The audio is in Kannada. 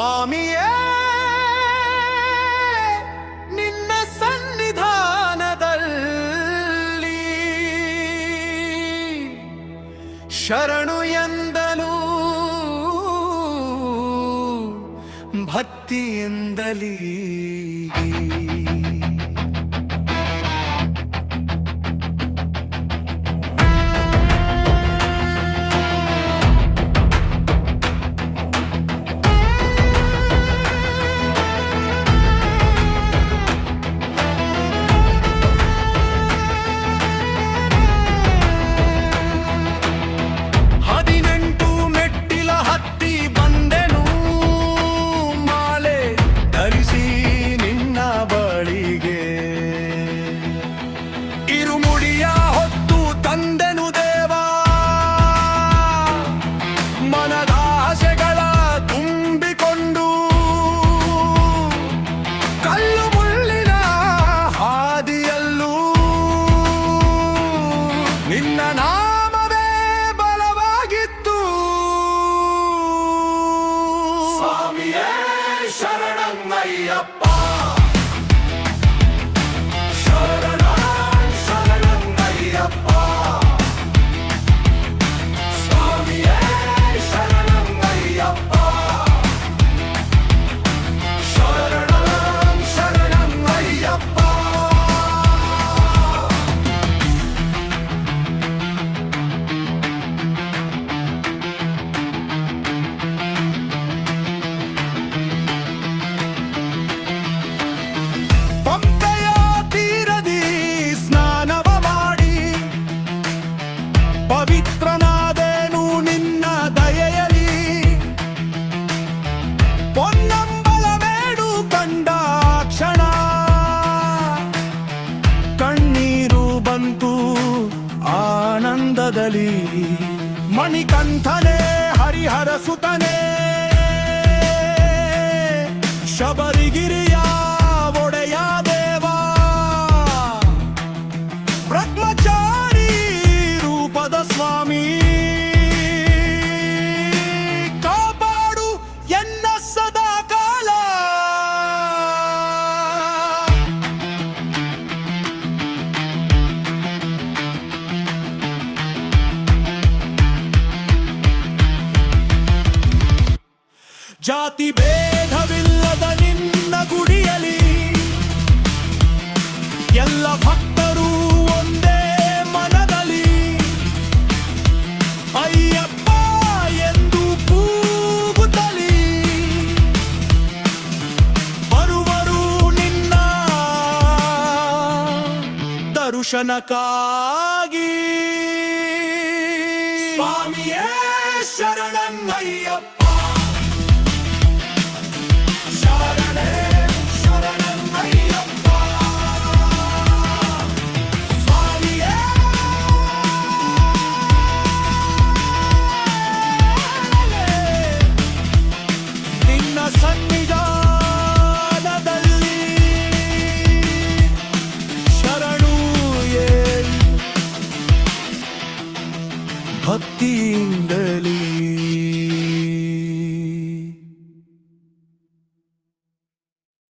ಸ್ವಾಮಿಯೇ ನಿನ್ನ ಸನ್ನಿಧಾನದಲ್ಲಿ ಶರಣು ಎಂದನು ಭಕ್ತಿಯಿಂದಲೀ ನಿನ್ನ ನಾಮವೇ ಬಲವಾಗಿತ್ತು. ಸ್ವಾಮಿಯೇ ಶರಣಮಯ್ಯಪ್ಪ, ಶರಣಮಯ್ಯಪ್ಪ, ಸ್ವಾಮಿಯೇ ಶರಣಮಯ್ಯಪ್ಪ, ಶರಣಮಯ್ಯಪ್ಪ. ಪವಿತ್ರನಾದೇನು ನಿನ್ನ ದಯೆಯಲಿ, ಪೊನ್ನಂಬಲ ಮೇಡು ಕಂಡ ಕ್ಷಣ ಕಣ್ಣೀರು ಬಂತು ಆನಂದದಲ್ಲಿ. ಮಣಿಕಂಠನೇ ಹರಿಹರ ಸುತನೇ, ಶಬರಿಗಿರಿಯ ಒಡೆಯ ದೇವಾ, ಬ್ರಹ್ಮಚಾರಿ ರೂಪದ ಸ್ವಾಮಿ, ಕಾಪಾಡು ಎನ್ನ ಸದಾ ಕಾಲ. ಜಾತಿ ಭೇದವಿಲ್ಲದ ನಿನ್ನ ಗುಡಿಯಲಿ ಎಲ್ಲ ಭಕ್ತರು ಒಂದೇ ಮನದಲ್ಲಿ ಅಯ್ಯಪ್ಪ ಎಂದು ಕೂಗುತ್ತಲಿ ಬರುವರು ನಿನ್ನ ದರ್ಶನಕ್ಕಾಗಿ. ಸ್ವಾಮಿಯೇ ಶರಣಮಯ್ಯಪ್ಪ, ಶರಣಮಯ್ಯಪ್ಪ, ಸ್ವಾಮಿಯೇ ನಿನ್ನ ಸನ್ನಿಧಾನ